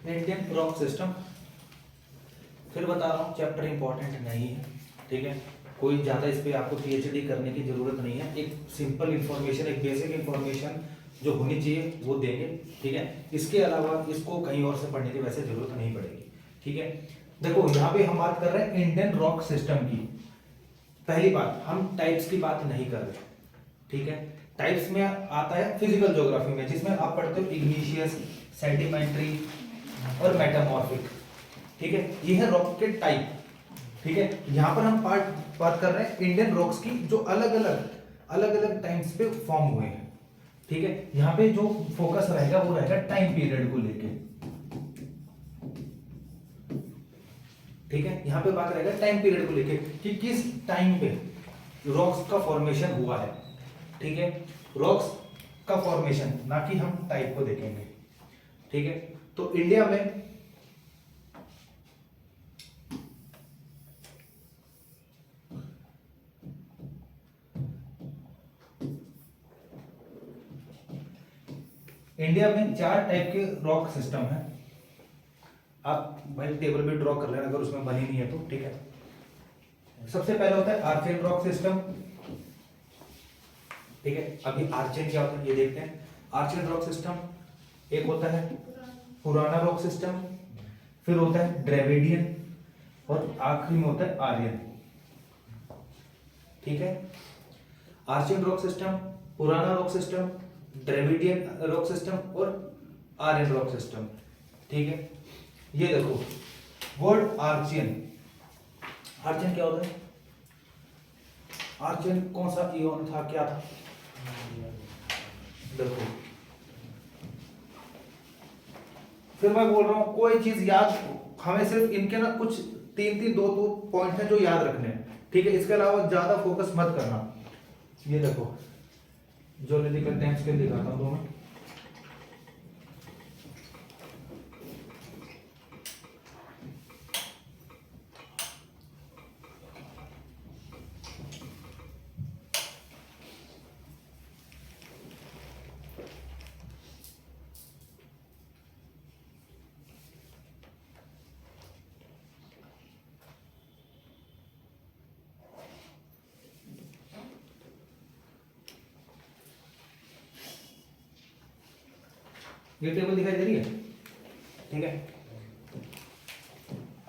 Indian rock system. फिर बता रहा हूँ चैप्टर इंपॉर्टेंट नहीं है, ठीक है, कोई ज़्यादा इस पर आपको पीएचडी करने की जरूरत नहीं है। एक सिंपल इंफॉर्मेशन, एक बेसिक इंफॉर्मेशन जो होनी चाहिए वो देंगे, ठीक है। इसके अलावा इसको कहीं और से पढ़ने की वैसे जरूरत नहीं पड़ेगी, ठीक है। देखो यहाँ पे हम बात कर रहे हैं इंडियन रॉक सिस्टम की। पहली बात, हम टाइप्स की बात नहीं कर रहे, ठीक है। टाइप्स में आता है फिजिकल ज्योग्राफी में, जिसमें आप पढ़ते हो इग्नीशियस, सेडिमेंट्री और मेटामॉर्फिक, ठीक है। ये है रॉक के टाइप, ठीक है। यहाँ पर हम बात कर रहे हैं इंडियन रॉक्स की जो अलग अलग टाइम्स पे फॉर्म हुए हैं, ठीक है। यहाँ पे जो फोकस रहेगा वो रहेगा टाइम पीरियड को लेके, ठीक है। यहाँ पे बात रहेगा टाइम पीरियड को लेके कि किस टाइम पे रॉक्स का फॉर्मेशन हुआ है, ठीक है। रॉक्स का फॉर्मेशन, ना कि हम टाइप को देखेंगे, ठीक है। तो इंडिया में चार टाइप के रॉक सिस्टम है। आप भाई टेबल पे ड्रॉ कर लेना अगर उसमें बनी नहीं है तो, ठीक है। सबसे पहला होता है आर्चियन रॉक सिस्टम, ठीक है। अभी आर्चियन क्या होता है ये देखते हैं। आर्चियन रॉक सिस्टम, एक होता है पुराना रॉक सिस्टम, फिर होता है ड्रेविडियन और आखिरी में होता है आर्यन, ठीक है। आर्चियन रॉक सिस्टम, पुराना rock system, Dravidian rock system और आर्यन रॉक सिस्टम, ठीक है। ये देखो वर्ड आर्चियन, आर्चियन क्या होता है? आर्चियन कौन सा इओन था, क्या था? देखो फिर मैं बोल रहा हूं कोई चीज याद, हमें सिर्फ इनके ना कुछ तीन दो पॉइंट है जो याद रखने हैं, ठीक है। इसके अलावा ज्यादा फोकस मत करना। ये देखो ज्योलॉजिकल टाइम स्केल दिखाता हूं तुम्हें। ये टेबल दिखाई दे रही है, ठीक है।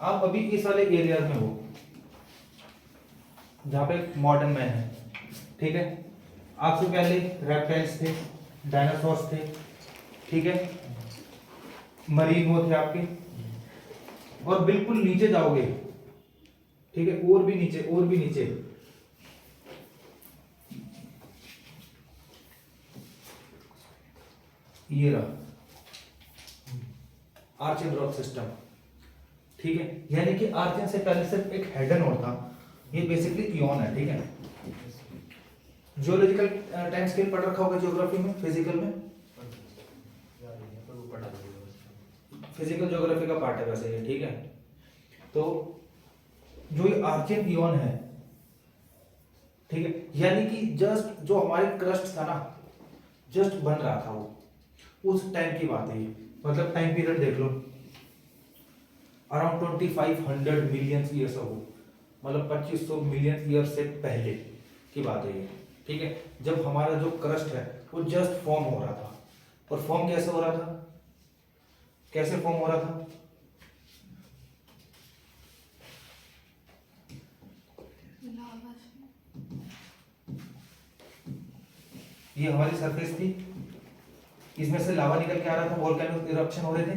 आप अभी इस वाले एरिया में हो जहां पे मॉडर्न मैन है, ठीक है। आपसे पहले रेप्टाइल्स थे, डायनासोर्स थे, ठीक है, मरीन वो थे आपके, और बिल्कुल नीचे जाओगे, ठीक है, और भी नीचे, और भी नीचे, ये रहा आर्चियन रॉक सिस्टम, ठीक है। यानी कि आर्चियन से पहले सिर्फ एक हेडन और था, ये बेसिकली इओन है, ठीक है। जियोलॉजिकल टाइम स्केल पढ़ रखा होगा ज्योग्राफी में, फिजिकल में, फिजिकल ज्योग्राफी का पार्ट है वैसे ये, ठीक है। तो जो ये आर्चियन इओन है, ठीक है, यानी कि जस्ट जो हमारे क्रस्ट था ना, जस्ट बन रहा था वो, उस टाइम की बात है ये। मतलब टाइम पीरियड देख लो, अराउंड 2500 मिलियन ईयर्स अगो, मतलब 2500 मिलियन ईयर से पहले की बात है ये, ठीक है। जब हमारा जो क्रस्ट है वो जस्ट फॉर्म हो रहा था। और फॉर्म कैसे हो रहा था, कैसे फॉर्म हो रहा था? ये हमारी सरफेस थी, इसमें से लावा निकल के आ रहा था, वोल्केनो इरप्शन हो रहे थे,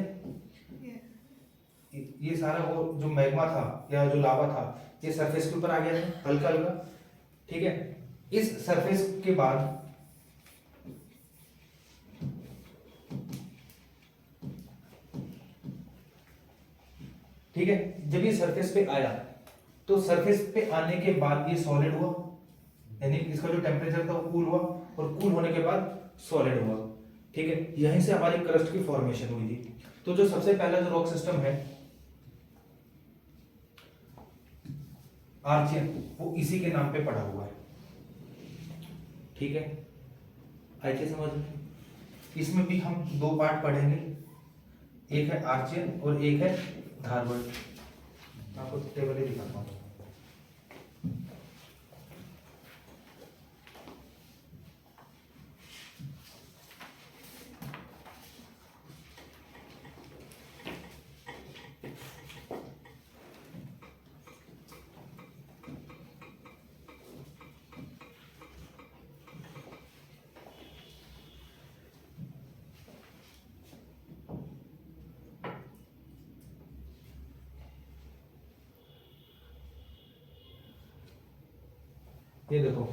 ये सारा वो जो मैग्मा था या जो लावा था ये सरफेस के ऊपर आ गया था हल्का हल्का, ठीक है। इस सरफेस के बाद ठीक है, जब ये सरफेस पे आया तो सरफेस पे आने के बाद ये सॉलिड हुआ, यानी इसका जो टेम्परेचर था वो कूल हुआ, और कूल होने के बाद सॉलिड हुआ, ठीक है। यहीं से हमारी क्रस्ट की फॉर्मेशन हुई थी। तो जो सबसे पहला जो रॉक सिस्टम है आर्चियन, वो इसी के नाम पे पड़ा हुआ है, ठीक है। आई क्या समझ में? इसमें भी हम दो पार्ट पढ़ेंगे, एक है आर्चियन और एक है धारवर्ड। आपको टेबल ही दिखाता हूँ। ये देखो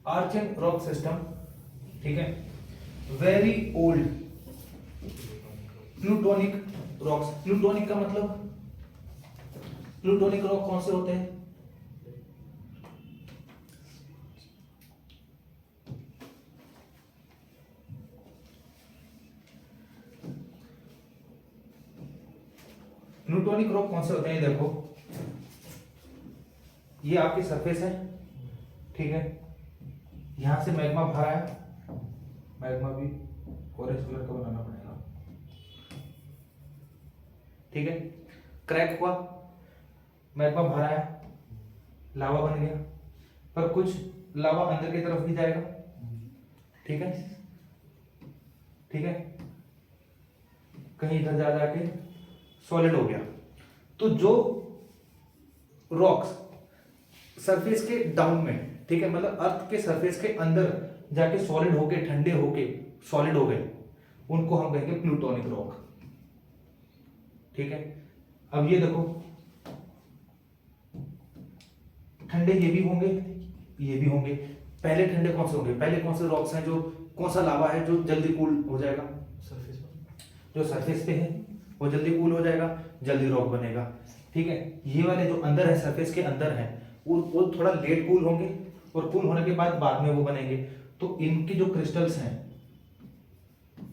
आर्चियन रॉक सिस्टम, ठीक है, very old plutonic rocks. Plutonic का मतलब, प्लूटोनिक रॉक कौन से होते हैं? प्लूटोनिक रॉक कौन से होते हैं? देखो ये आपकी सरफेस है, ठीक है, यहां से मैग्मा भरा है, मैग्मा भी ऑरेंज कलर का बनाना पड़ेगा, ठीक है, क्रैक हुआ, मैग्मा भरा है, लावा बन गया, पर कुछ लावा अंदर की तरफ भी जाएगा, ठीक है, ठीक है, कहीं इधर जा जाके सॉलिड हो गया। तो जो रॉक्स सरफेस के डाउन में, ठीक है, मतलब अर्थ के सरफेस के अंदर जाके सॉलिड होके, ठंडे होके सॉलिड हो गए, उनको हम कहेंगे प्लूटोनिक रॉक, ठीक है। अब ये देखो ठंडे ये भी होंगे, ये भी होंगे। पहले ठंडे कौन से होंगे? पहले कौन से रॉक्स हैं जो, कौन सा लावा है जो जल्दी कूल हो जाएगा? सरफेस पर, जो सरफेस पे है वो जल्दी कूल हो जाएगा, जल्दी रॉक बनेगा, ठीक है। ये वाले जो अंदर है, सरफेस के अंदर है, वो थोड़ा लेट कूल होंगे और कूल होने के बाद में वो बनेंगे। तो इनकी जो क्रिस्टल्स हैं,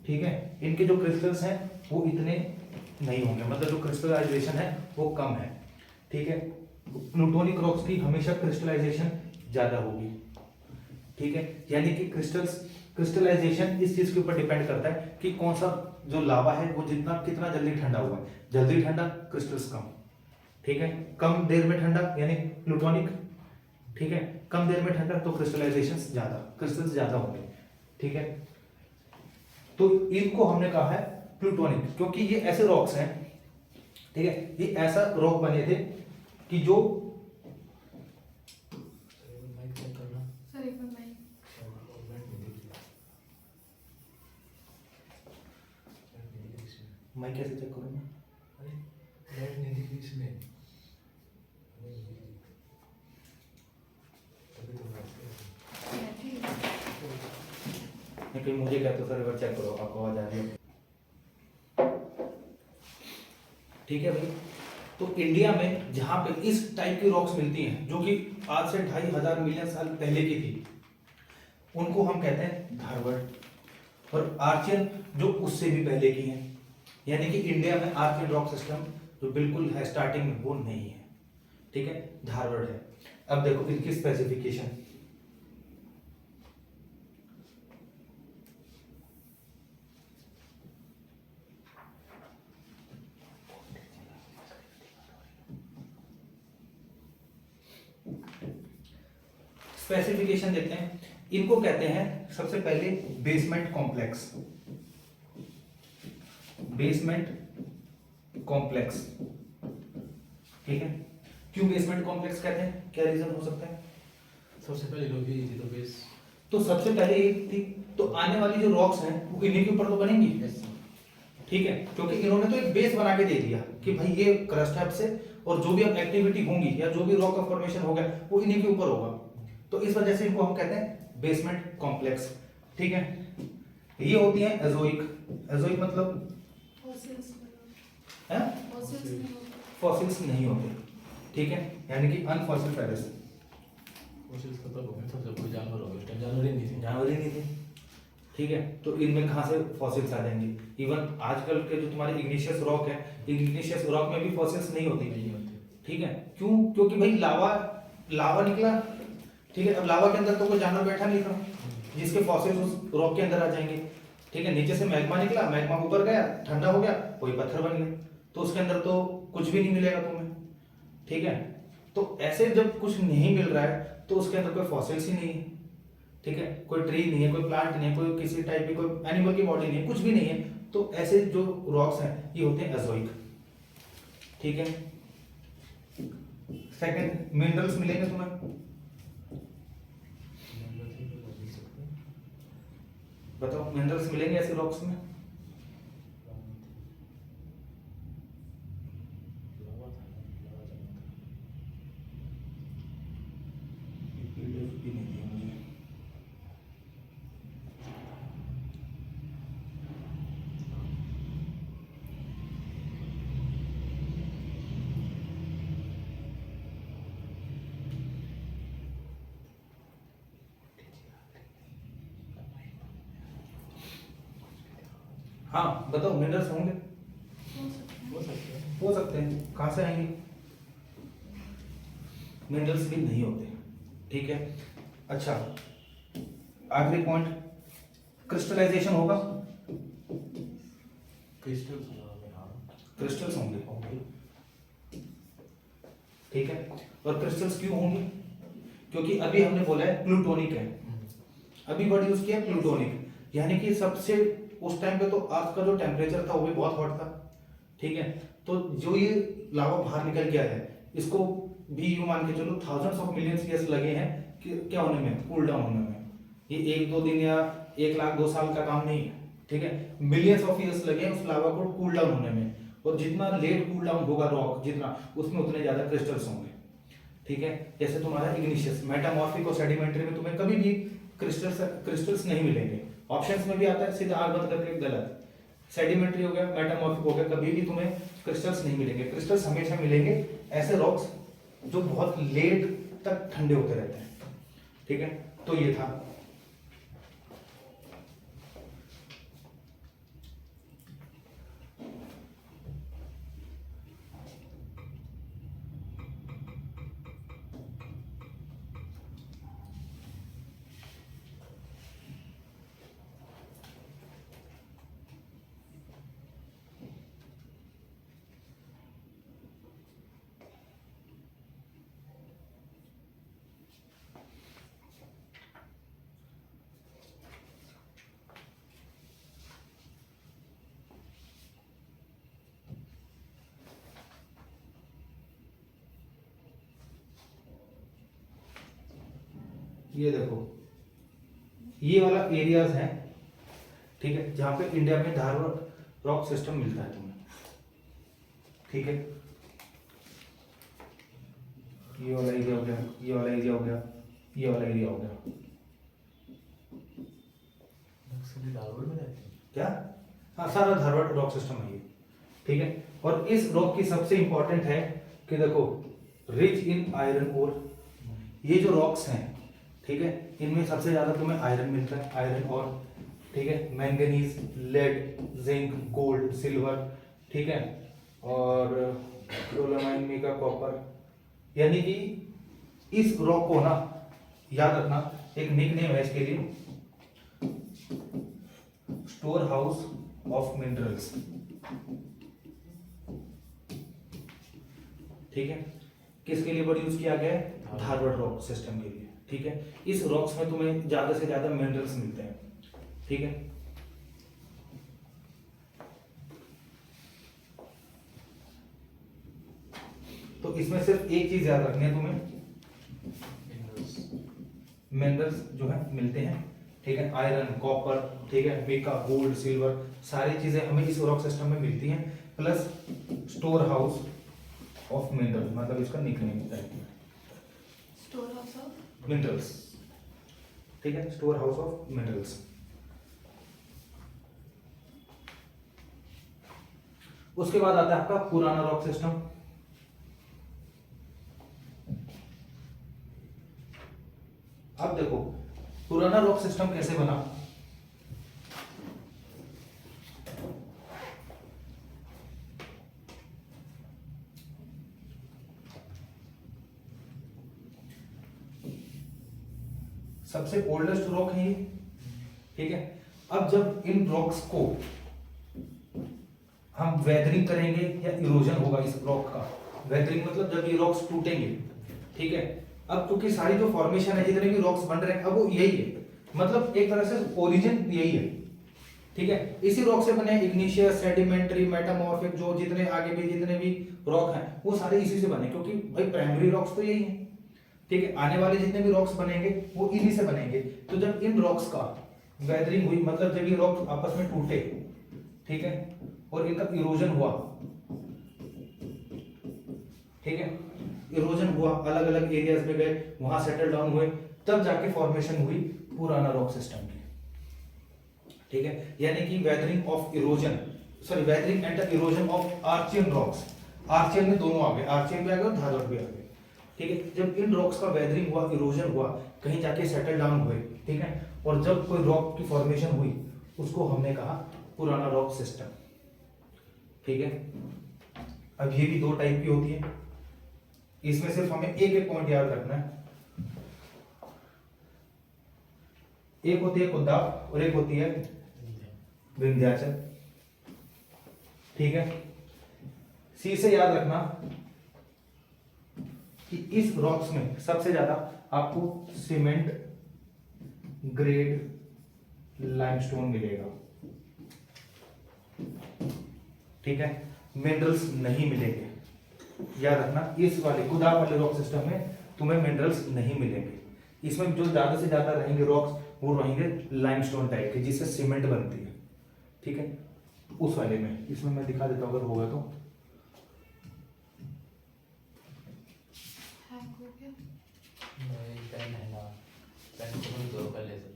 ठीक है, इनके जो क्रिस्टल्स हैं वो इतने नहीं होंगे, मतलब जो क्रिस्टलाइजेशन है वो कम है, ठीक है। प्लूटोनिक रॉक्स की हमेशा क्रिस्टलाइजेशन ज्यादा होगी, ठीक है। यानी कि क्रिस्टलाइजेशन इस चीज के ऊपर डिपेंड करता है कि कौन सा जो लावा है वो कितना जल्दी ठंडा हुआ है। जल्दी ठंडा क्रिस्टल्स कम, ठीक है, कम देर में ठंडा यानी प्लूटोनिक, ठीक है, कम देर में ठंडा तो क्रिस्टलाइजेशन ज्यादा, क्रिस्टल्स ज्यादा होंगे, ठीक है। तो इनको हमने कहा है प्लूटोनिक, क्योंकि ये ऐसे रॉक्स हैं, ठीक है, ये ऐसा रॉक बने थे कि जो मैं कैसे चेक करूँ? नहीं, मुझे क्या, तो सर एक बार चेक करो, आपको आवाज आ रही है? ठीक है भाई। तो इंडिया में जहां पे इस टाइप की रॉक्स मिलती हैं जो कि आज से 2500 मिलियन साल पहले की थी, उनको हम कहते हैं धारवर्ड। और आर्चियन जो उससे भी पहले की हैं, यानी कि इंडिया में आर्चियन रॉक सिस्टम जो बिल्कुल है स्टार्टिंग में वो नहीं है, ठीक है, धारवर्ड है। अब देखो इनकी स्पेसिफिकेशन, स्पेसिफिकेशन देखते हैं। इनको कहते हैं सबसे पहले बेसमेंट कॉम्प्लेक्स, बेसमेंट कॉम्प्लेक्स, ठीक है। क्यों बेसमेंट कॉम्प्लेक्स कहते हैं, क्या रीजन हो सकता है? सबसे पहले लोग ही थी तो बेस, तो सबसे पहले एक थी, तो आने वाली जो रॉक्स हैं वो इन्हीं के ऊपर तो बनेंगी, ठीक है, क्योंकि इन्होंने तो एक बेस बना के दे दिया कि भाई ये क्रस्ट है से, और जो भी अब एक्टिविटी होंगी या जो भी रॉक का फॉर्मेशन होगा वो इन्हीं के ऊपर होगा। तो इस वजह से इनको हम कहते हैं बेसमेंट कॉम्प्लेक्स, ठीक है। ये होती है एजोइक, एजोइक मतलब फॉसिल्स नहीं होते, ठीक है, यानी कि अनफॉसिल फेरस, फॉसिल्स खत्म हो गए, सब कोई जानवर हो गए, जानवर ही नहीं थे, जानवर ही नहीं थे, ठीक है। तो इनमें कहां से फॉसिल्स आ जाएंगे? इवन आजकल के जो तुम्हारे इग्निशियस रॉक है, इग्निशियस रॉक में भी फॉसिल्स नहीं होती, ठीक है। क्यों? क्योंकि भाई लावा निकला, ठीक है, अब लावा के अंदर तो कोई जानवर बैठा नहीं था जिसके फॉसिल्स उस रॉक के अंदर आ जाएंगे, ठीक है, नीचे से मैग्मा निकला, मैग्मा ऊपर गया, ठंडा हो गया, कोई पत्थर बन गया, तो उसके अंदर तो कुछ भी नहीं मिलेगा तुम्हें। ठीक है, तो ऐसे जब कुछ नहीं मिल रहा है तो उसके अंदर कोई फॉसिल्स ही नहीं है। ठीक है, कोई ट्री नहीं है, कोई प्लांट नहीं है, कोई किसी टाइप की कोई एनिमल की बॉडी नहीं है, कुछ भी नहीं है, तो ऐसे जो रॉक्स हैं ये होते हैं एजोइक। ठीक है, सेकंड मिनरल्स मिलेंगे तुम्हें, बताओ मिनरल्स मिलेंगे ऐसे रॉक्स में? भी नहीं दिया मुझे। हाँ बताओ, मिनरल्स होंगे? हो सकते हैं, कहाँ से आएंगे? मिनरल्स भी नहीं होते। ठीक है, अच्छा आखिरी पॉइंट, क्रिस्टलाइजेशन होगा? क्रिस्टल्स होंगे। ठीक है, और क्रिस्टल्स क्यों होंगे? क्योंकि अभी हमने बोला है प्लूटोनिक है, अभी वर्ड यूज किया प्लूटोनिक, यानी कि सबसे उस टाइम पे तो अर्थ का जो टेम्परेचर था वो भी बहुत हॉट था। ठीक है, तो जो ये लावा बाहर निकल के आया है, इसको भी यूं मान के चलो थाउजेंड्स ऑफ मिलियंस ईयर्स लगे हैं कि क्या होने में, कूल डाउन होने में। ये 1-2 दिन या 1 लाख 2 साल का काम नहीं है। ठीक है, मिलियंस ऑफ ईयर्स लगे हैं उस लावा को कूल डाउन होने में, और जितना लेट कूल डाउन होगा रॉक जितना, उसमें उतने ज्यादा क्रिस्टल्स होंगे। ठीक है, जैसे तुम्हारा इग्निशियस, मेटामॉर्फिक और सेडिमेंट्री में तुम्हें कभी भी क्रिस्टल्स नहीं मिलेंगे। ऑप्शंस में भी आता है, सीधा आग बंद करके गलत। सेडिमेंट्री हो गया, मेटामॉर्फिक हो गया, कभी भी तुम्हें क्रिस्टल्स नहीं मिलेंगे। क्रिस्टल्स हमेशा मिलेंगे ऐसे रॉक्स जो बहुत लेट तक ठंडे होते रहते हैं। ठीक है, तो ये था। ये देखो, ये वाला एरियाज है, ठीक है, जहां पे इंडिया में धारवाड़ रॉक सिस्टम मिलता है तुम्हें। ठीक है, ये वाला एरिया हो गया, ये वाला एरिया हो गया, ये वाला एरिया हो गया। धारवाड़ में रहते हैं क्या? हाँ, सारा धारवाड़ रॉक सिस्टम है ये। ठीक है, और इस रॉक की सबसे इंपॉर्टेंट है कि देखो, रिच इन आयरन ओर। ये जो रॉक्स हैं, ठीक है, इनमें सबसे ज्यादा तुम्हें आयरन मिलता है, आयरन और, ठीक है, manganese, lead, zinc, gold, silver, ठीक है, और डोलोमाइन, मीका, कॉपर। यानी कि इस रॉक को ना याद रखना, एक निकनेम है इसके लिए, स्टोर हाउस ऑफ मिनरल्स। ठीक है, किसके लिए वर्ड यूज किया गया है? धारवाड़ रॉक सिस्टम के लिए। ठीक है, इस रॉक्स में तुम्हें ज्यादा से ज्यादा मिनरल्स मिलते हैं। ठीक है, तो इसमें सिर्फ एक चीज याद रखनी है तुम्हें, मिनरल्स जो है मिलते हैं। ठीक है, आयरन, कॉपर, ठीक है, मीका, गोल्ड, सिल्वर, सारी चीजें हमें इस रॉक सिस्टम में मिलती हैं, plus store house of mineral, मतलब इसका निकनेम है स्टोर हाउस ऑफ मिनरल्स। ठीक है, स्टोर हाउस ऑफ मिनरल्स। उसके बाद आता है आपका पुराना रॉक सिस्टम। अब देखो, पुराना रॉक सिस्टम कैसे बना? सबसे ओल्डेस्ट रॉक है ये। ठीक है, अब जब इन रॉक्स को हम वेदरिंग करेंगे या इरोजन होगा इस रॉक का, वेदरिंग मतलब जब ये रॉक्स टूटेंगे, ठीक है। अब क्योंकि सारी जो फॉर्मेशन है, जितने भी रॉक्स बन रहे हैं, अब वो यही है, मतलब एक तरह से ओरिजिन यही है, ठीक है। इसी रॉक से बने इग्निशियस, सेडिमेंट्री, मेटामॉर्फिक, जो जितने आगे भी जितने भी रॉक हैं वो सारे इसी से बने, क्योंकि भाई प्राइमरी रॉक्स तो यही है, ठीक है। आने वाले जितने भी रॉक्स बनेंगे वो इन्हीं से बनेंगे। तो जब इन रॉक्स का वेदरिंग हुई, मतलब जब ये रॉक आपस में टूटे, ठीक है, और इनका इरोजन हुआ, ठीक है, इरोजन हुआ, अलग अलग एरियाज में गए, वहां सेटल डाउन हुए, तब जाके फॉर्मेशन हुई पुराना रॉक सिस्टम की, ठीक है। यानी कि weathering of erosion, sorry weathering and the erosion of Archean rocks, Archean में दोनों आ गए, आर्चियन भी आ गए और धारक भी आ गए, ठीक है। जब इन रॉक्स का वेदरिंग हुआ, इरोजन हुआ, कहीं जाके सेटल डाउन हुए, ठीक है, और जब कोई रॉक की फॉर्मेशन हुई, उसको हमने कहा पुराना रॉक सिस्टम, ठीक है। अब ये भी दो टाइप की होती है, इसमें सिर्फ हमें एक एक पॉइंट याद रखना है, एक होती है कुद्दाफ और एक होती है विंध्याचल, ठीक है। सी से याद रखना कि इस रॉक्स में सबसे ज्यादा आपको सीमेंट ग्रेड लाइमस्टोन मिलेगा, ठीक है, मिनरल्स नहीं मिलेंगे। याद रखना इस वाले कुदाफ वाले रॉक सिस्टम में तुम्हें मिनरल्स नहीं मिलेंगे। इसमें जो ज्यादा से ज्यादा रहेंगे रॉक्स वो रहेंगे लाइमस्टोन टाइप के, जिससे सीमेंट बनती है, ठीक है। उस वाले में, इसमें मैं दिखा देता हूँ अगर होगा तो। हैंग हो गया। नहीं, पेन है ना, पेन को भी दो पहले से।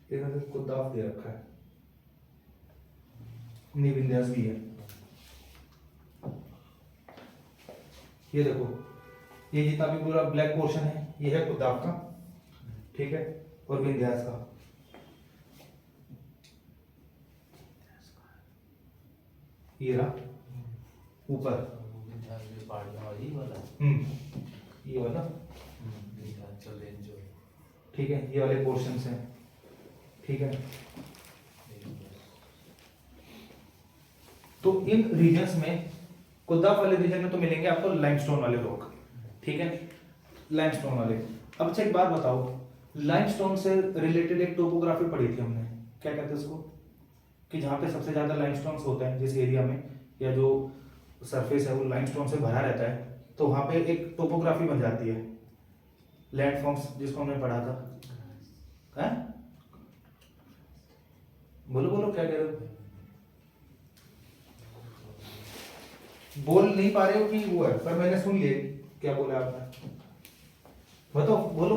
इधर कुदाफ दे रखा है, विंध्यास भी है, ये देखो, ये जितना भी पूरा ब्लैक पोर्शन है ये है कुदाफ का, ठीक है, और विंध्यास का। ये रहा ऊपर, ये वाला, ठीक है, ये वाले पोर्शंस हैं, ठीक है। तो इन रीजन्स में, कुद्दाफ वाले रीजन में तो मिलेंगे आपको लाइमस्टोन वाले रॉक, ठीक है, लाइमस्टोन वाले। अब अच्छा एक बात बताओ, लाइमस्टोन से रिलेटेड एक टोपोग्राफी पढ़ी थी हमने, क्या कहते हैं उसको, कि जहाँ पे सबसे ज्यादा लाइमस्टोन्स होते हैं जिस एरिया में, या जो सरफेस है वो लाइमस्टोन से भरा रहता है, तो वहां पे एक टोपोग्राफी बन जाती है, लैंडफॉर्म्स, जिसको हमने पढ़ा था, है? बोलो बोलो क्या कह रहे हो, बोल नहीं पा रहे हो कि वो है, पर मैंने सुन लिए क्या बोला आपने, बताओ बोलो।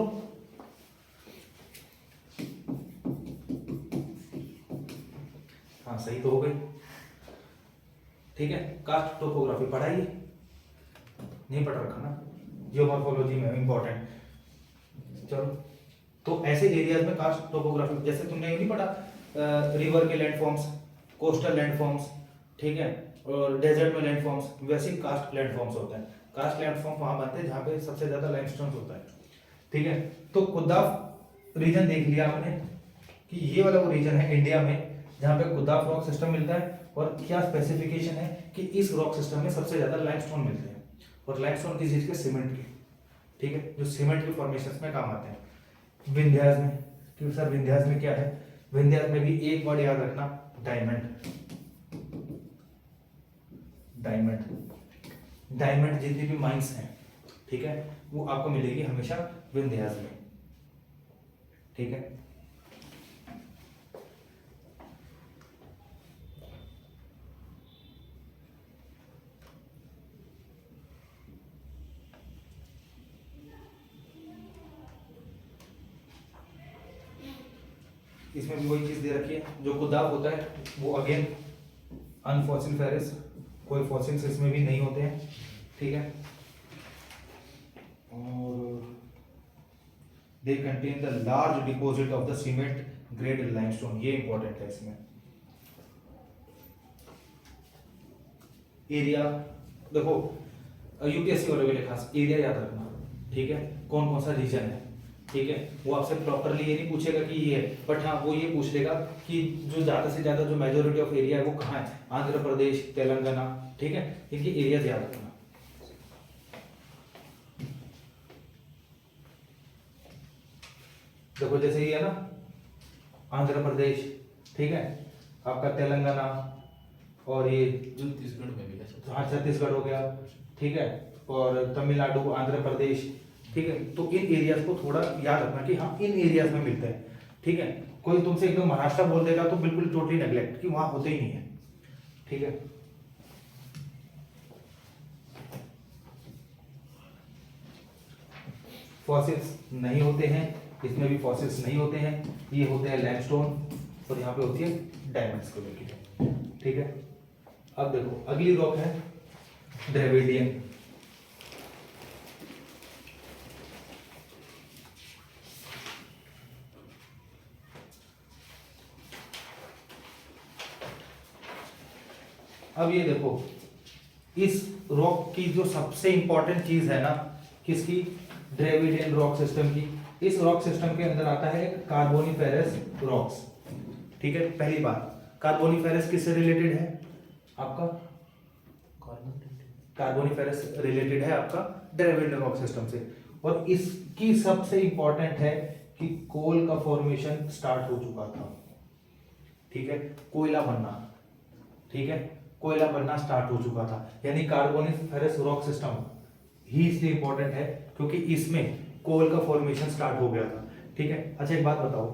हाँ सही तो हो गई, ठीक है। कास्ट टोपोग्राफी पढ़ाइए, नहीं पढ़ रखा ना, जियोमॉर्फोलॉजी में इंपॉर्टेंट। चलो, तो ऐसे एरियाज में कास्ट टोपोग्राफी, जैसे तुमने ये नहीं पढ़ा रिवर के लैंडफॉर्म्स, कोस्टल लैंडफॉर्म्स, ठीक है, और डेजर्ट में लैंडफॉर्म्स, वैसे ही कास्ट लैंडफॉर्म्स होते हैं। कास्ट लैंडफॉर्म वहां बनते हैं जहाँ पे सबसे ज्यादा लाइमस्टोन होता है, ठीक है। तो कुद्दाफ रीजन देख लिया आपने कि ये वाला वो रीजन है इंडिया में जहाँ पे कुद्दाफ रॉक सिस्टम मिलता है, और क्या स्पेसिफिकेशन है कि इस रॉक सिस्टम में सबसे ज्यादा लाइमस्टोन मिलते हैं, और लाइमस्टोन किस चीज के, सीमेंट के, ठीक है, जो सीमेंट के फॉर्मेशन में काम आते हैं। विंध्यास में, क्योंकि सर विंध्यास में क्या है, विंध्यास में भी एक वर्ड याद रखना, डायमंड। डायमंड, डायमंड जितनी भी माइंस हैं, ठीक है, वो आपको मिलेगी हमेशा विंध्यास में, ठीक है। इसमें भी वही चीज दे रखी है, जो कुदाफ होता है वो अगेन अनफॉसिल फेरस, कोई फॉसिल्स इसमें भी नहीं होते हैं, ठीक है। और they contain the large deposit of the cement grade limestone, ये इंपॉर्टेंट है इसमें। एरिया देखो यूपीएससी वालों के लिए खास एरिया याद रखना, ठीक है, कौन कौन सा रीजन है, ठीक है। वो आपसे प्रॉपरली ये नहीं पूछेगा कि ये है, बट हाँ वो ये पूछ लेगा कि जो ज्यादा से ज्यादा जो मेजोरिटी ऑफ एरिया है वो कहाँ है, आंध्र प्रदेश, तेलंगाना, ठीक है, इनकी एरिया याद रखना। देखो जैसे ये है ना आंध्र प्रदेश, ठीक है, आपका तेलंगाना, और ये छत्तीसगढ़ में भी है सब। हाँ छत्तीसगढ़ हो गया, ठीक है, और तमिलनाडु, आंध्र प्रदेश, ठीक है। तो इन एरियाज को थोड़ा याद रखना कि हाँ इन एरियाज में मिलते हैं, ठीक है। कोई तुमसे एकदम महाराष्ट्र बोल देगा तो बिल्कुल टोटली नेग्लेक्ट कि वहां होते ही नहीं है, ठीक है। फॉसिल्स नहीं होते हैं, इसमें भी फॉसिल्स नहीं होते हैं, ये होते हैं लैंडस्टोन, और यहाँ पे होती है डायमंड्स को लेके, ठीक है। अब देखो अगली रॉक है द्रविडियन। अब ये देखो इस रॉक की जो सबसे इंपॉर्टेंट चीज है ना, किसकी, द्रविडियन रॉक सिस्टम की, इस रॉक सिस्टम के अंदर आता है कार्बोनिफेरस रॉक्स, ठीक है। पहली बात, कार्बोनिफेरस किससे रिलेटेड है आपका, कार्बोनिफेरस रिलेटेड है आपका द्रविडियन रॉक सिस्टम से, और इसकी सबसे इंपॉर्टेंट है कि कोल का फॉर्मेशन स्टार्ट हो चुका था, ठीक है, कोयला बनना, ठीक है, कोयला बनना स्टार्ट हो चुका था, यानी कार्बोनिफेरस रॉक सिस्टम ही इसलिए इंपॉर्टेंट है क्योंकि इसमें कोल का फॉर्मेशन स्टार्ट हो गया था, ठीक है। अच्छा एक बात बताओ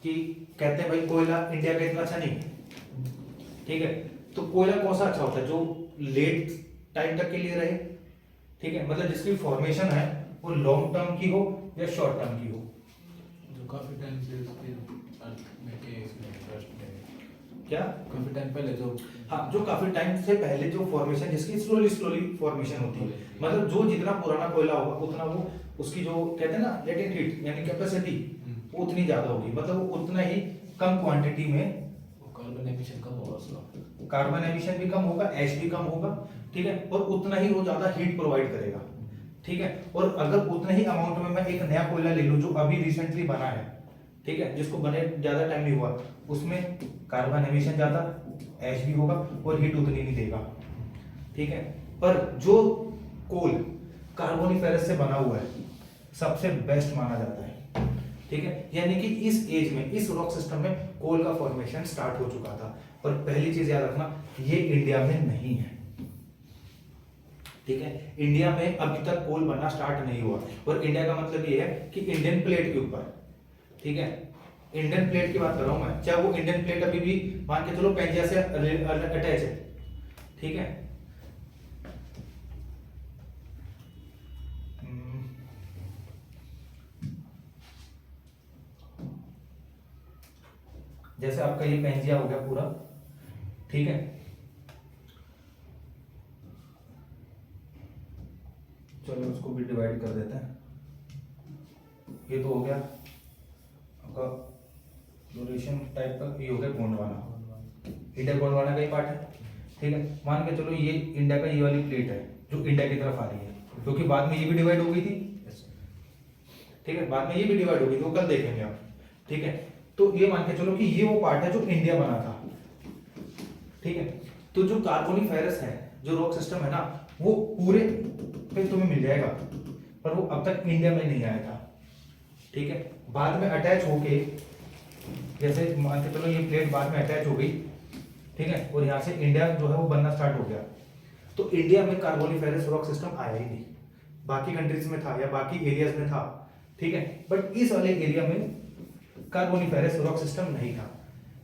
कि कहते हैं भाई कोयला इंडिया का इतना अच्छा नहीं है, ठीक है, तो कोयला कौन सा अच्छा होता है, जो लेट टाइम तक के लिए रहे, ठीक है, मतलब जिसकी फॉर्मेशन है वो लॉन्ग टर्म की हो या शॉर्ट टर्म की हो, जो काफी टाइम से इसके अर्थ में के इसमें इंटरेस्ट में क्या, काफी टाइम पहले जो, हाँ जो काफी टाइम से पहले जो फॉर्मेशन जिसकी स्लोली स्लोली फॉर्मेशन होती है, मतलब जो जितना पुराना कोयला होगा उतना वो उसकी जो कहते हैं ना लेटेंट हीट यानी कैपेसिटी वो उतनी ज्यादा होगी, मतलब वो उतना ही कम क्वांटिटी में कार्बन एमिशन कम होगा उसका, कार्बन एमिशन भी कम होगा, एच भी कम होगा, ठीक है, और उतना ही वो ज्यादा हीट प्रोवाइड करेगा, ठीक है। और अगर उतने ही अमाउंट में मैं एक नया कोयला ले लूं जो अभी रिसेंटली बना है, ठीक है, जिसको बने ज्यादा टाइम नहीं हुआ, उसमें कार्बन एमिशन ज्यादा, एच भी होगा और हीट उतनी नहीं देगा, ठीक है। पर जो कोल कार्बोनिफेरस से बना हुआ है सबसे बेस्ट माना जाता है, ठीक है, यानी कि इस एज में इस रॉक सिस्टम में कोल का फॉर्मेशन स्टार्ट हो चुका था। और पहली चीज याद रखना ये इंडिया में नहीं है, ठीक है, इंडिया में अभी तक कोल बनना स्टार्ट नहीं हुआ, और इंडिया का मतलब ये है कि इंडियन प्लेट के ऊपर, ठीक है, इंडियन प्लेट की बात कर रहा हूं मैं, चाहे वो इंडियन प्लेट अभी भी मान के चलो पेंजिया से अटैच है, ठीक है। जैसे आपका ये पेंजिया हो गया पूरा, ठीक है, चलो उसको भी डिवाइड कर देते हैं, ये तो हो गया आपका ड्यूरेशन टाइप का, ये हो गया गोंडवाना, इंडिया गोंडवाना का ही पार्ट है, ठीक है। मान के चलो ये इंडिया का ये वाली प्लेट है जो इंडिया की तरफ आ रही है, क्योंकि बाद में ये भी डिवाइड हो गई थी, ठीक है, बाद में ये भी डिवाइड हो गई थी, वो कल देखेंगे आप, ठीक है। तो ये मान के चलो कि ये वो पार्ट है जो इंडिया बना था, ठीक है। तो जो कार्बोनिफेरस है जो रॉक सिस्टम है ना वो पूरे पे तुम्हें मिल जाएगा, पर वो अब तक इंडिया में नहीं आया था, ठीक है। बाद में अटैच होके, जैसे मान के चलो ये प्लेट बाद में अटैच हो गई, ठीक है, और यहाँ से इंडिया जो है वो बनना स्टार्ट हो गया, तो इंडिया में कार्बोनिफेरस रॉक सिस्टम आया ही नहीं, बाकी कंट्रीज में था या बाकी एरियाज में था, ठीक है, बट इस वाले एरिया में कार्बोनिफेरस रॉक सिस्टम नहीं था।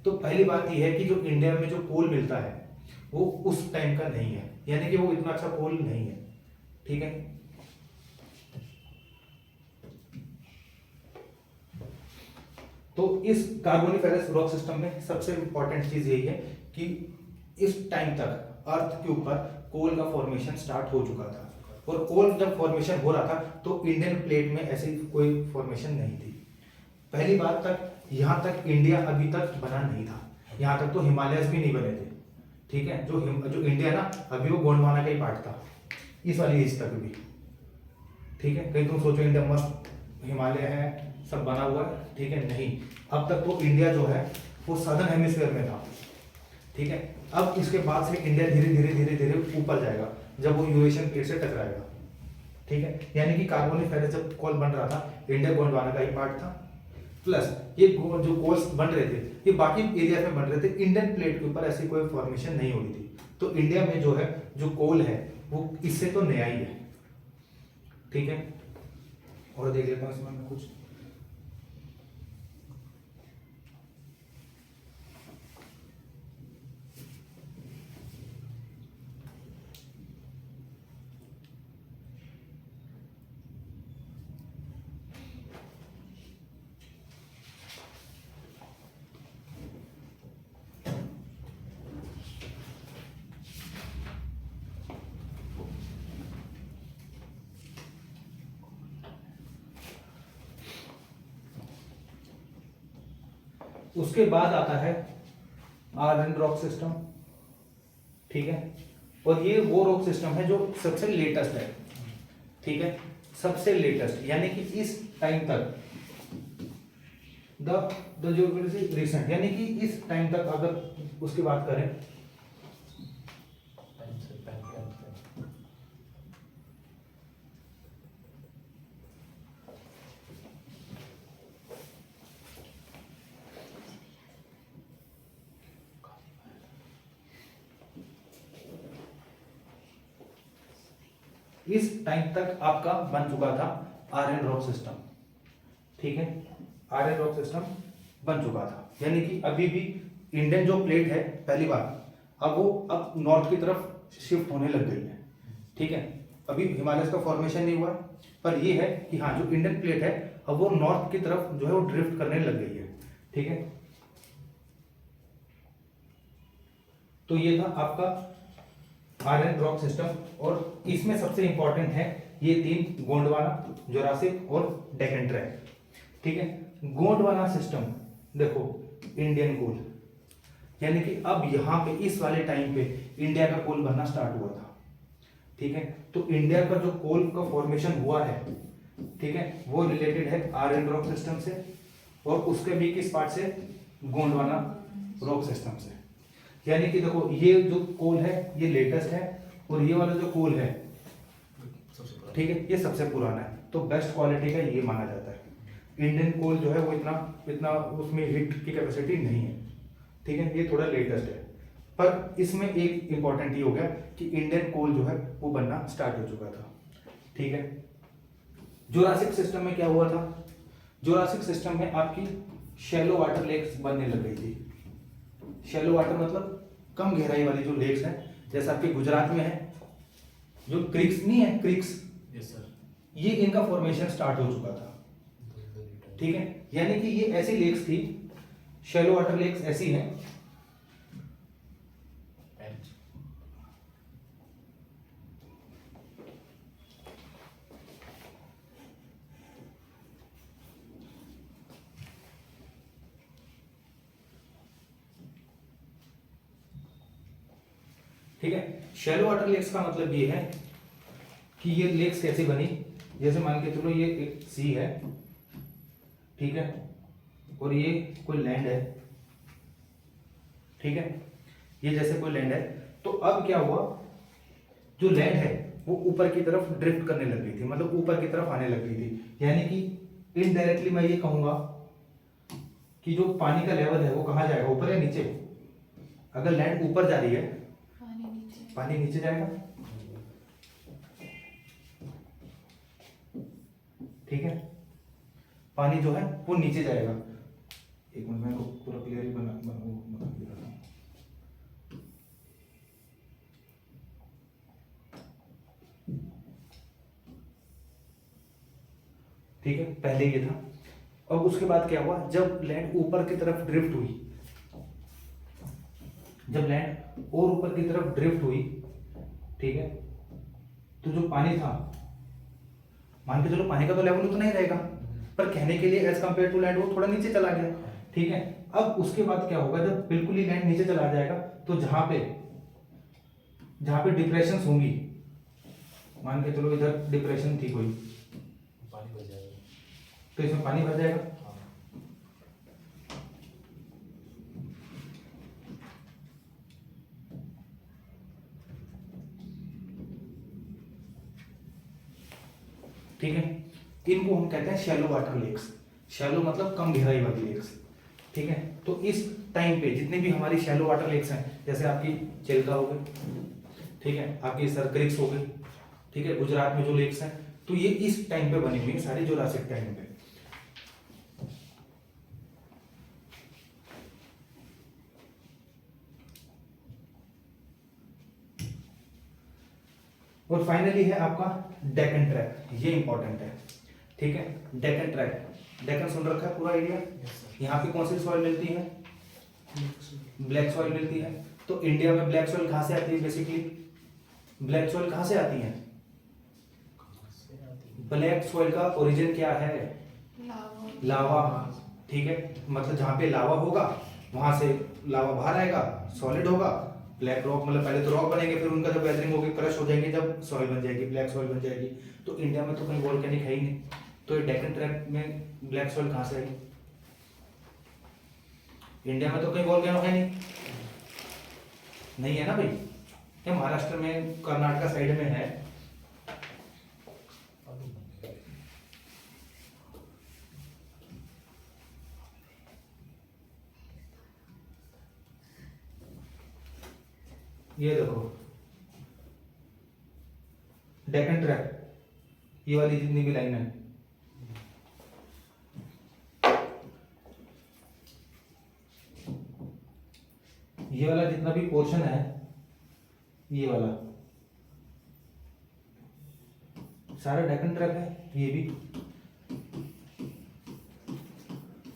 तो पहली बात यह है कि जो इंडिया में जो कोल मिलता है वो उस टाइम का नहीं है, यानी कि वो इतना अच्छा कोल नहीं है, ठीक है। तो इस कार्बोनिफेरस रॉक सिस्टम में सबसे इंपॉर्टेंट चीज यही है कि इस टाइम तक अर्थ के ऊपर कोल का फॉर्मेशन स्टार्ट हो चुका था, और कोल जब फॉर्मेशन हो रहा था तो इंडियन प्लेट में ऐसी कोई फॉर्मेशन नहीं थी। पहली बात तक यहाँ तक इंडिया अभी तक बना नहीं था, यहाँ तक तो हिमालयस भी नहीं बने थे, ठीक है। जो इंडिया ना अभी वो गोंडवाना का ही पार्ट था इस वाली एज तक भी, ठीक है। कहीं तुम सोचो इंडिया मस्त हिमालय है सब बना हुआ है, ठीक है, नहीं। अब तक तो इंडिया जो है वो सदर्न हेमिस्फीयर में था, ठीक है। अब इसके बाद से इंडिया धीरे धीरे धीरे धीरे ऊपर जाएगा जब वो यूरेशियन प्लेट से टकराएगा, ठीक है। यानी कि कार्बोनिफेरस जब कोल बन रहा था इंडिया गोंडवाना का ही पार्ट था, प्लस ये जो कोल्स बन रहे थे ये बाकी एरिया में बन रहे थे, इंडियन प्लेट के ऊपर ऐसी कोई फॉर्मेशन नहीं हो रही थी। तो इंडिया में जो है जो कोल है वो इससे तो नया ही है, ठीक है। और देख लेता हूँ इसमें मैं कुछ, उसके बाद आता है आयरन रॉक सिस्टम, ठीक है। और ये वो रॉक सिस्टम है जो सबसे लेटेस्ट है, ठीक है, सबसे लेटेस्ट, यानी कि इस टाइम तक द जो रिसेंट, यानी कि इस टाइम तक अगर उसकी बात करें टाइम से पहले इस टाइम तक आपका बन चुका था आयरन रॉक सिस्टम, ठीक है। आयरन रॉक सिस्टम बन चुका था, यानी कि अभी भी इंडियन जो प्लेट है पहली बार अब नॉर्थ की तरफ शिफ्ट होने लग गई है, ठीक है। अभी हिमालय का फॉर्मेशन नहीं हुआ है, पर ये है कि हाँ जो इंडियन प्लेट है अब वो नॉर्थ की तरफ जो है वो ड्रिफ्ट करने लग गई है, ठीक है। तो ये था आपका आयरन रॉक सिस्टम, और इसमें सबसे इंपॉर्टेंट है ये तीन, गोंडवाना, जोरासिक और डेक्कन ट्रैप, ठीक है। गोंडवाना सिस्टम देखो इंडियन कोल, यानी कि अब यहाँ पे इस वाले टाइम पे इंडिया का कोल बनना स्टार्ट हुआ था, ठीक है। तो इंडिया का जो कोल का फॉर्मेशन हुआ है, ठीक है, वो रिलेटेड है आयरन रॉक सिस्टम से, और उसके भी किस पार्ट से, गोंडवाना रॉक सिस्टम से। यानी कि देखो ये जो कोल है ये लेटेस्ट है, और ये वाला जो कोल है, ठीक है, ये सबसे पुराना है, तो बेस्ट क्वालिटी का ये माना जाता है। इंडियन कोल जो है वो इतना उसमें हीट की कैपेसिटी नहीं है, ठीक है, ये थोड़ा लेटेस्ट है। पर इसमें एक इंपॉर्टेंट ये हो गया कि इंडियन कोल जो है वो बनना स्टार्ट हो चुका था, ठीक है। जोरासिक सिस्टम में क्या हुआ था, जोरासिक सिस्टम में आपकी शैलो वाटर लेक्स बनने लग गई थी। शैलो वाटर मतलब कम गहराई वाली जो लेक्स हैं, जैसा आपके गुजरात में है जो क्रिक्स नहीं है, क्रिक्स, यस सर, ये इनका फॉर्मेशन स्टार्ट हो चुका था, ठीक है। यानी कि ये ऐसी लेक्स थी, शैलो वाटर लेक्स ऐसी हैं, ठीक है। शैलो वाटर लेक्स का मतलब ये है कि ये लेक्स कैसे बनी, जैसे मान के चलो ये एक सी है, ठीक है, और ये कोई लैंड है, ठीक है, ये जैसे कोई लैंड है। तो अब क्या हुआ, जो लैंड है वो ऊपर की तरफ ड्रिफ्ट करने लग गई थी, मतलब ऊपर की तरफ आने लग गई थी। यानी कि इनडायरेक्टली मैं ये कहूंगा कि जो पानी का लेवल है वो कहाँ जाएगा, ऊपर या नीचे। अगर लैंड ऊपर जा रही है पानी नीचे जाएगा, ठीक है, पानी जो है वो नीचे जाएगा। एक मिनट मैं पूरा क्लियर बना देता हूं। ठीक है, पहले ये था। अब उसके बाद क्या हुआ, जब लैंड ऊपर की तरफ ड्रिफ्ट हुई, जब लैंड और ऊपर की तरफ ड्रिफ्ट हुई, ठीक है, तो जो पानी था, मान के चलो पानी का तो लेवल उतना ही रहेगा, पर कहने के लिए एज कंपेयर टू लैंड वो थोड़ा नीचे चला गया। ठीक है। अब उसके बाद क्या होगा, जब बिल्कुल ही लैंड नीचे चला जाएगा तो जहां पे डिप्रेशन होंगी, मान के चलो इधर डिप्रेशन थी कोई, पानी भर जाएगा। तो इसमें पानी भर जाएगा। हाँ। ठीक है, इनको हम कहते हैं शैलो वाटर लेक्स। शैलो मतलब कम गहराई वाली लेक्स। ठीक है, तो इस टाइम पे जितने भी हमारी शैलो वाटर लेक्स हैं, जैसे आपकी चिल्का हो गई, ठीक है, आपकी सरक्रिक्स हो गई, ठीक है, गुजरात में जो लेक्स हैं, तो ये इस टाइम पे बनी हुई है सारी, जुरासिक टाइम पे। और फाइनली है आपका डेक्कन ट्रैक, ये इंपॉर्टेंट है। ठीक है, डेक्कन ट्रैक, डेक्कन सुन रखा है पूरा एरिया। Yes, sir. यहाँ पे कौन सी सॉइल मिलती है? Yes, sir. ब्लैक सॉइल मिलती है। तो इंडिया में ब्लैक सॉइल कहाँ से आती है? बेसिकली ब्लैक सॉइल कहाँ से आती है? कहाँ से आती है? ब्लैक सॉइल का ओरिजिन क्या है? लावा। लावा। ठीक है, मतलब जहाँ पे लावा होगा वहां से लावा बाहर आएगा, सॉलिड होगा, ब्लैक रॉक, मतलब पहले तो रॉक बनेंगे, फिर उनका जब वेदरिंग होगी क्रश हो जाएंगे, जब सॉइल बन जाएगी, ब्लैक सॉइल बन जाएगी। तो इंडिया में तो कहीं वोल्केनिक है ही नहीं, तो ये डेक्कन ट्रैक में ब्लैक सॉइल कहाँ से आएगी? इंडिया में तो कहीं वोल्केनो है नहीं, नहीं है ना भाई। ये महाराष्ट्र में, कर्नाटका साइड में है। अभी बन गया। ये देखो डेक्कन ट्रैक, ये वाली जितनी भी लाइन है, ये वाला जितना भी पोर्शन है, ये वाला सारा डेक्कन ट्रैक है, ये भी।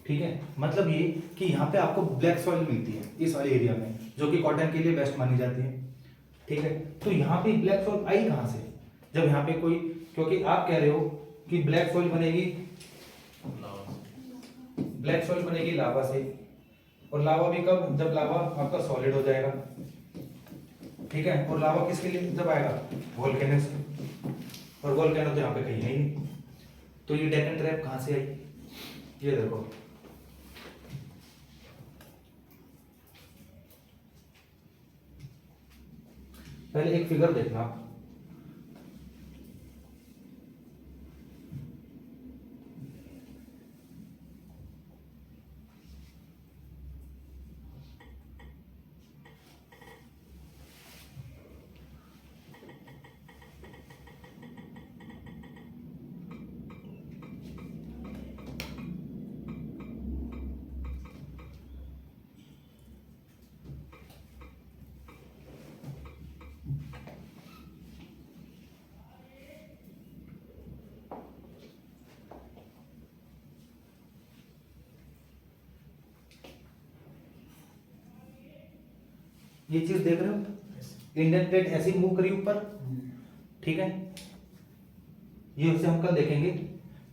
ठीक है, मतलब ये कि यहाँ पे आपको ब्लैक सॉइल मिलती है इस वाले एरिया में, जो कि कॉटन के लिए बेस्ट मानी जाती है। ठीक है, तो यहाँ पे ब्लैक सॉइल आई कहाँ से? जब यहाँ पे कोई, क्योंकि आप कह रहे हो कि ब्लैक सॉइल बनेगी, लावा से। ब्लैक सॉइल बनेगी लावा से, और लावा भी कब? जब लावा आपका सॉलिड हो जाएगा। ठीक है, और लावा किसके लिए जब आएगा? वोल्केनो से, और वोल्केनो तो यहाँ पे कहीं है ही नहीं। तो ये डेक्कन ट्रैप कहाँ से आई? ये देखो, पहले एक फिगर देखना आप। ये चीज देख रहे हो, इंडियन प्लेट ऐसे ही मूव करी ऊपर। ठीक है, ये उसे हम कल देखेंगे।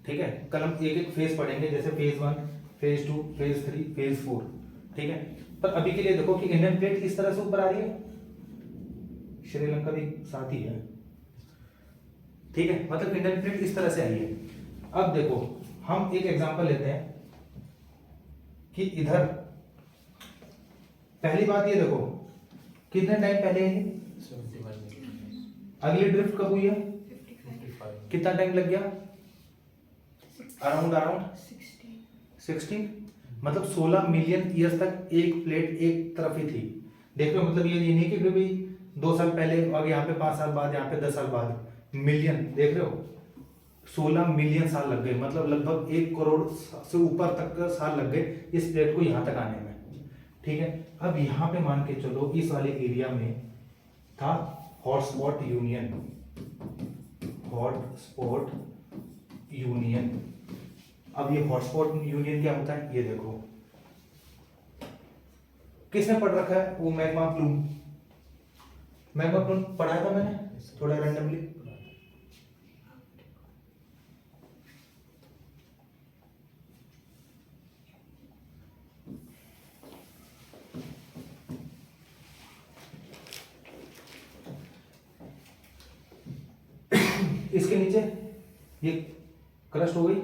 ठीक है, कल हम एक एक फेज पढ़ेंगे, जैसे फेज 1, फेज 2, फेज 3, फेज 4। ठीक है, पर अभी के लिए देखो कि इंडियन प्लेट इस तरह से ऊपर आ रही है, श्रीलंका भी साथ ही है। ठीक है, मतलब इंडियन प्लेट इस तरह से आई है। अब देखो, हम एक एग्जांपल लेते हैं कि इधर, पहली बात ये देखो, कितने टाइम पहले है ये? 71 में। अगली ड्रिफ्ट कब हुई है? 55 में। कितना टाइम लग गया? अराउंड 16। 16, मतलब 16 मिलियन ईयर्स तक एक प्लेट एक तरफ ही थी। देख रहे हो, मतलब ये नहीं कि भाई 2 साल पहले और यहाँ पे 5 साल बाद, यहाँ पे 10 साल बाद, मिलियन, देख रहे हो, 16 मिलियन साल लग गए, मतलब लगभग 1 करोड़ से ऊपर तक का साल लग गए इस प्लेट को यहाँ तक आने में। ठीक है, अब यहाँ पे मान के चलो इस वाले एरिया में था हॉटस्पॉट यूनियन, हॉटस्पॉट यूनियन। अब ये हॉटस्पॉट यूनियन क्या होता है, ये देखो, किसने पढ़ रखा है वो मैग्मा प्लूम? मैग्मा प्लूम पढ़ाया था मैंने थोड़ा रैंडमली। इसके नीचे ये क्रस्ट हो गई,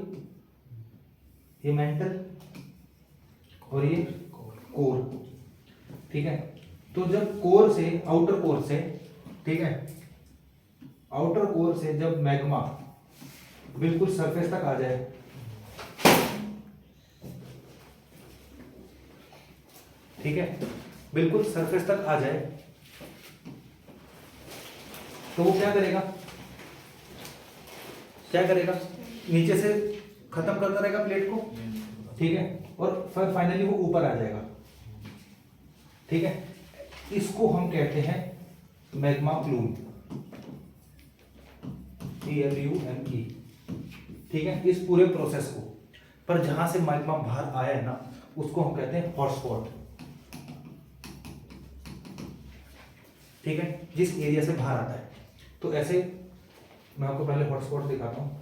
ये मेंटल और ये कोर, ठीक है। तो जब कोर से आउटर कोर से, ठीक है, आउटर कोर से जब मैग्मा बिल्कुल सरफेस तक आ जाए, ठीक है, बिल्कुल सरफेस तक आ जाए, तो वो क्या करेगा, क्या करेगा, नीचे से खत्म करता रहेगा प्लेट को, ठीक है, और फिर फाइनली वो ऊपर आ जाएगा, ठीक है। इसको हम कहते हैं मैग्मा प्लूम, PLUME, ठीक है, इस पूरे प्रोसेस को। पर जहां से मैग्मा बाहर आया है ना, उसको हम कहते हैं हॉटस्पॉट, ठीक है, जिस एरिया से बाहर आता है। तो ऐसे मैं आपको पहले हॉटस्पॉट दिखाता हूं।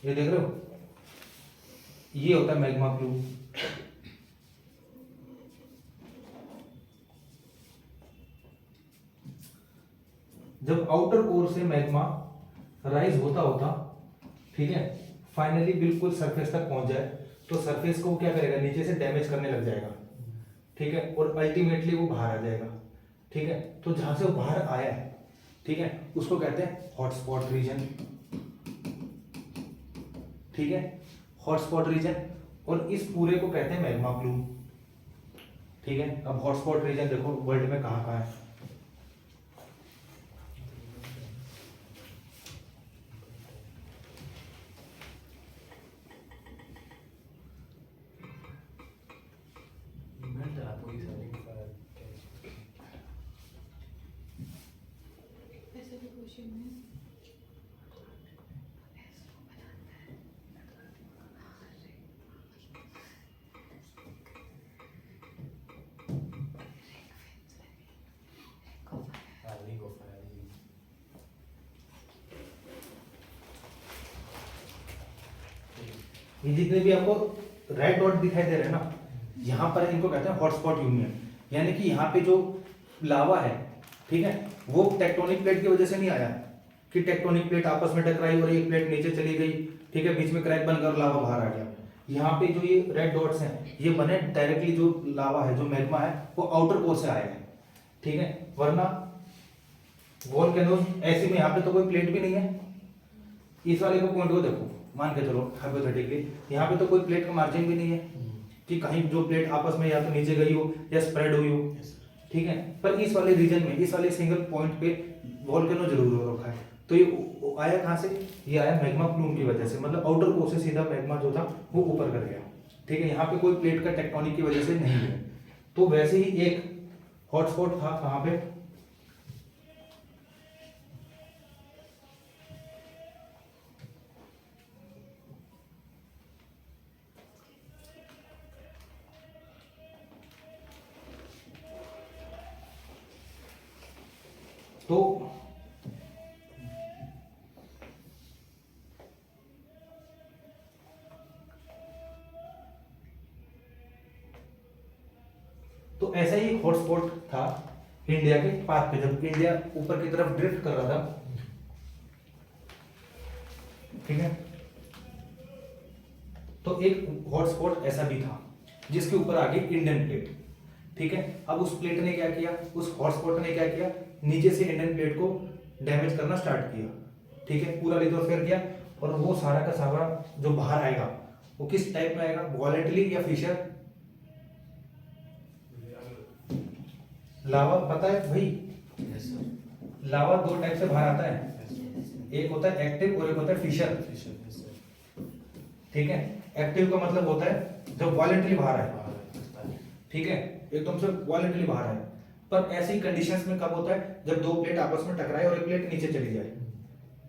ये देख रहे हो, ये होता है मैग्मा प्लूम। जब आउटर कोर से मैग्मा राइज होता होता, ठीक है, फाइनली बिल्कुल सरफेस तक पहुंच जाए, तो सरफेस को क्या करेगा, नीचे से डैमेज करने लग जाएगा, ठीक है, और अल्टीमेटली वो बाहर आ जाएगा, ठीक है। तो जहां से वो बाहर आया है, ठीक है, उसको कहते हैं हॉटस्पॉट रीजन, ठीक है, हॉटस्पॉट रीजन। और इस पूरे को कहते हैं मैग्मा प्लूम, ठीक है। अब हॉटस्पॉट रीजन देखो वर्ल्ड में कहाँ कहाँ है। ऐसे भी क्वेश्चन है। ये जितने भी आपको रेड डॉट दिखाई दे रहे हैं ना, यहाँ पर इनको कहते हैं हॉटस्पॉट यूनियन, यानी कि यहाँ पे जो लावा है, ठीक है, वो टेक्टोनिक प्लेट की वजह से नहीं आया कि टेक्टोनिक प्लेट आपस में टकराई और एक प्लेट नीचे चली गई, ठीक है, बीच में क्रैक बनकर लावा बाहर आ गया। यहाँ पे जो ये रेड डॉट्स हैं, ये बने डायरेक्टली, जो लावा है, जो मैग्मा है, वो आउटर कोर से आया है, ठीक है। वरना वोल्केनोज ऐसे में यहाँ पे तो कोई प्लेट भी नहीं है। इस वाले को पॉइंट को देखो, मान के चलो हाइपोथेटिकली, यहाँ पे तो कोई प्लेट का मार्जिन भी नहीं है कि कहीं जो प्लेट आपस में या तो नीचे गई हो या स्प्रेड हुई हो, ठीक है। पर इस वाले रीजन में, इस वाले सिंगल पॉइंट पे वोल्केनो जरूर हो रखा है। तो ये आया कहाँ से, ये आया मैग्मा प्लूम की वजह से, मतलब आउटर कोर से सीधा मैग्मा जो था वो ऊपर कर गया, ठीक है। यहाँ पे कोई प्लेट का टेक्टोनिक की वजह से नहीं है। तो वैसे ही एक हॉटस्पॉट था कहाँ पे, तो ऐसा ही एक हॉटस्पॉट था इंडिया के पास पे, जब इंडिया ऊपर की तरफ ड्रिफ्ट कर रहा था, ठीक है। तो एक हॉटस्पॉट ऐसा भी था जिसके ऊपर आ गई इंडियन प्लेट, ठीक है। अब उस प्लेट ने क्या किया, उस हॉटस्पॉट ने क्या किया, नीचे से इंडियन प्लेट को डैमेज करना स्टार्ट किया, ठीक है, पूरा लिथोस्फीयर किया। और वो सारा का सारा जो बाहर आएगा वो किस टाइप में आएगा, वॉलेटली या फिशर, लावा पता है भाई, लावा दो टाइप से बाहर आता है, एक होता है एक्टिव और एक होता है फिशर, ठीक है। एक्टिव का मतलब होता है जब वॉलेंटली बाहर आए, ठीक है, एकदम से वॉलेंटली बाहर आए। पर ऐसी कंडीशंस में कब होता है, जब दो प्लेट आपस में टकराए और एक प्लेट नीचे चली जाए,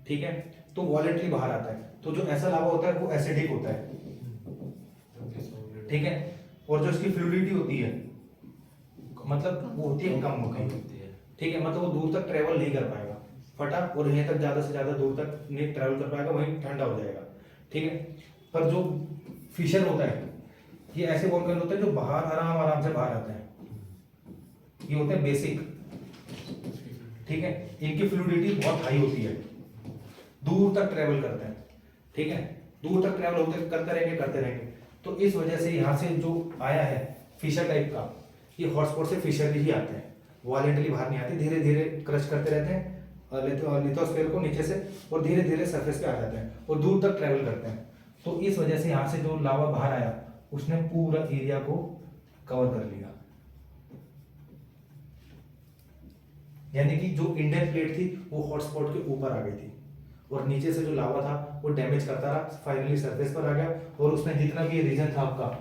ठीक है। तो वॉलेटली बाहर आता है। तो जो ऐसा लावा होता है वो एसिडिक होता है, ठीक है। और जो इसकी फ्लूइडिटी होती है मतलब वो होती है कम होती है, ठीक है। मतलब वो दूर तक ट्रेवल नहीं कर पाएगा, फटा और यहीं तक ज्यादा से ज्यादा दूर तक नहीं ट्रेवल कर पाएगा, वहीं ठंडा हो जाएगा, ठीक है। पर जो फिशर होता है ये ऐसे वोल्केन होते हैं जो बाहर आराम आराम से बाहर आते हैं, ये होते हैं बेसिक, ठीक है। इनकी फ्लूइडिटी बहुत हाई होती है, दूर तक ट्रेवल करते हैं, ठीक है। दूर तक ट्रेवल होते करते रहेंगे। तो इस वजह से यहाँ से जो आया है फिशर टाइप का, ये हॉटस्पॉट से फिशर ही आते हैं, वॉलेंटली बाहर नहीं आते, धीरे धीरे क्रश करते रहते हैं लिथोस्फीयर को नीचे से, और धीरे धीरे सरफेस पे आ जाते हैं और दूर तक ट्रेवल करते हैं। तो इस वजह से यहाँ से जो लावा बाहर आया उसने पूरा एरिया को कवर कर लिया, यानी कि जो इंडियन प्लेट थी वो हॉटस्पॉट के ऊपर आ गई थी, और नीचे से जो लावा था वो डैमेज करता रहा, फाइनली सरफेस पर आ गया, और उसने जितना भी रीजन था आपका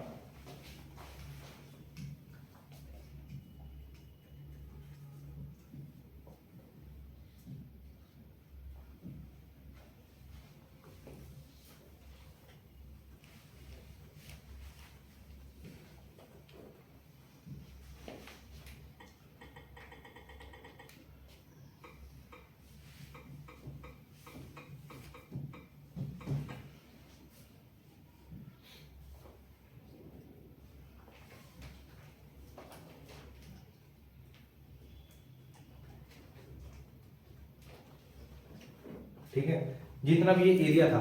ठीक है, जितना भी ये एरिया था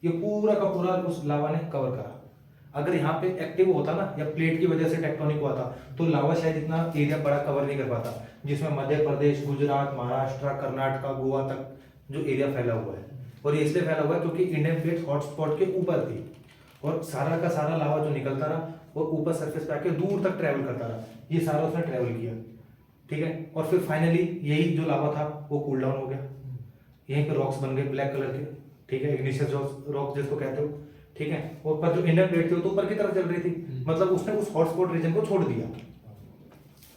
ये पूरा का पूरा उस लावा ने कवर करा। अगर यहाँ पे एक्टिव होता ना या प्लेट की वजह से टेक्टोनिक हुआ था तो लावा शायद इतना एरिया बड़ा कवर नहीं कर पाता, जिसमें मध्य प्रदेश, गुजरात, महाराष्ट्र, कर्नाटका, गोवा तक जो एरिया फैला हुआ है। और ये इसलिए फैला हुआ है क्योंकि इंडियन प्लेट हॉटस्पॉट के ऊपर थी, और सारा का सारा लावा जो निकलता रहा वो ऊपर सरफेस पे आके दूर तक ट्रेवल करता रहा, ये सारा उसने ट्रेवल किया, ठीक है। और फिर फाइनली यही जो लावा था वो कूल डाउन हो गया, यहीं पे रॉक्स बन गए ब्लैक कलर के, ठीक है, इग्निशियस रॉक जिसको कहते हो, ठीक है। और पर जो इंडियन प्लेट थी वो तो ऊपर की तरफ चल रही थी, मतलब उसने उस हॉटस्पॉट रीजन को छोड़ दिया,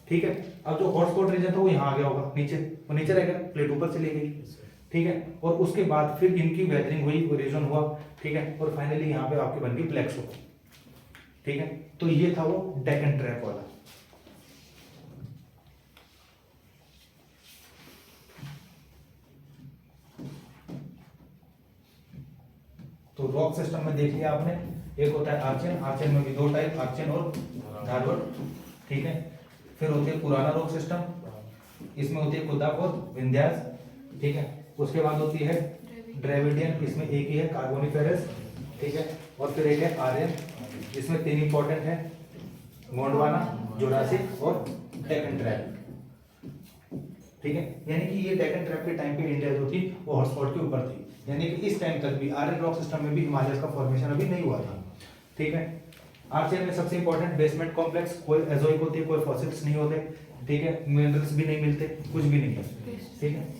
ठीक है। अब जो हॉटस्पॉट रीजन था वो यहाँ आ गया होगा नीचे, वो नीचे रह गया, प्लेट ऊपर चली गई, ठीक है। और उसके बाद फिर इनकी वेदरिंग हुई, ओरिजिन हुआ, ठीक है। और फाइनली यहाँ पे आपकी बन गई ब्लैक सोप, ठीक है। तो ये था वो डेक्कन ट्रैप वाला। तो रॉक सिस्टम में देख लिया आपने, एक होता है आर्चेन, आर्चेन में भी दो टाइप, आर्चेन और धारवट, ठीक है। फिर होती है पुराना रॉक सिस्टम, इसमें होती है कुदाप और विंध्यास, ठीक है। उसके बाद होती है ड्रेविडियन, इसमें एक ही है कार्बोनिफेरस, ठीक है। और फिर एक है आर्यन, जिसमें तीन इंपॉर्टेंट है, गोंडवाना, जुरासिक और डेक्कन ट्रैप, ठीक है। यानी कि ये डेक्कन ट्रैप के टाइम पे इंडिया जो थी वो हॉटस्पॉट के ऊपर थी, यानी कि इस टाइम तक भी आर्यन रॉक सिस्टम में भी हिमालय का फॉर्मेशन अभी नहीं हुआ था, ठीक है। आर्चेन में सबसे इंपॉर्टेंट बेसमेंट कॉम्प्लेक्स, कोई एजोइक होती है, कोई फॉसिल्स नहीं होते, ठीक है, मिनरल्स भी नहीं मिलते, कुछ भी नहीं है, ठीक है।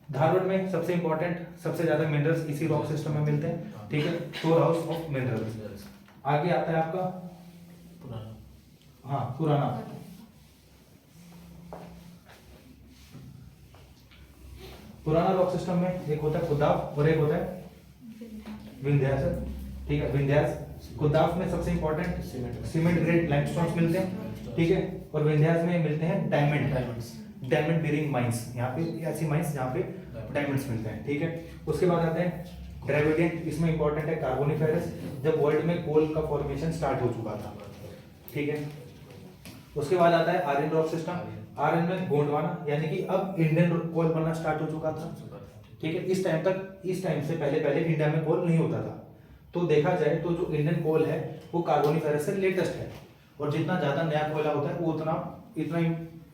धारवड़ में सबसे इंपॉर्टेंट, सबसे ज्यादा मिनरल्स इसी रॉक सिस्टम में मिलते हैं, ठीक है, स्टोर हाउस ऑफ मिनरल्स। आगे आता है आपका हाँ पुराना, पुराना रॉक सिस्टम में एक होता है कुदाफ और एक होता है विंध्यास, ठीक है। विंध्यास, कुदाफ में सबसे इंपॉर्टेंट सीमेंट ग्रेड लाइमस्टोन्स मिलते हैं, ठीक है। और विंध्यास में मिलते हैं डायमंड बेरिंग माइंस, यहाँ पे ऐसी माइंस जहाँ पे डायमंड्स मिलते हैं, ठीक है। उसके बाद आते हैं ड्रेविडियन, इसमें इंपॉर्टेंट है कार्बोनिफेरस, जब वर्ल्ड में कोल का फॉर्मेशन स्टार्ट हो चुका था, ठीक है। उसके बाद आता है आर्यन रॉक सिस्टम, आर्यन में गोंडवाना, यानी कि अब इंडियन कोल बनना स्टार्ट हो चुका था, ठीक है। इस टाइम से पहले इंडिया में कोल नहीं होता था। तो देखा जाए तो जो इंडियन कोल है वो कार्बोनिफेरस से लेटेस्ट है, और जितना ज्यादा नया कोयला होता है वो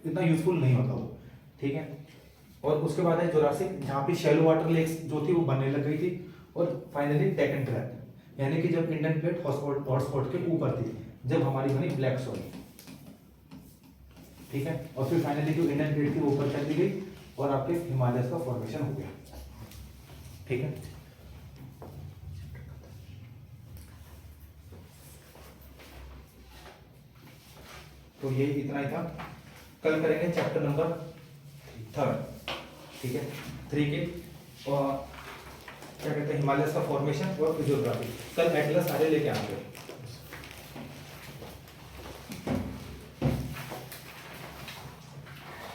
इतना यूजफुल नहीं होता वो, ठीक है। और उसके बाद है जुरासिक, जहाँ पे शैलो वाटर लेक्स जो थी वो बनने लग गई थी। और फाइनली डेक्कन ट्रैप, यानी कि जब इंडियन प्लेट हॉटस्पॉट के ऊपर थी, जब हमारी बनी ब्लैक सॉइल, ठीक है। और फिर फाइनली जो इंडियन प्लेट थी वो ऊपर चली गई और आपके हिमालय का फॉर्मेशन हो गया, ठीक है। तो ये इतना ही था। कल करेंगे चैप्टर नंबर 3, ठीक है, 3 के और क्या कहते हैं हिमालयस का फॉर्मेशन और फिजियोग्राफी। कल एटलस सारे लेके आएंगे।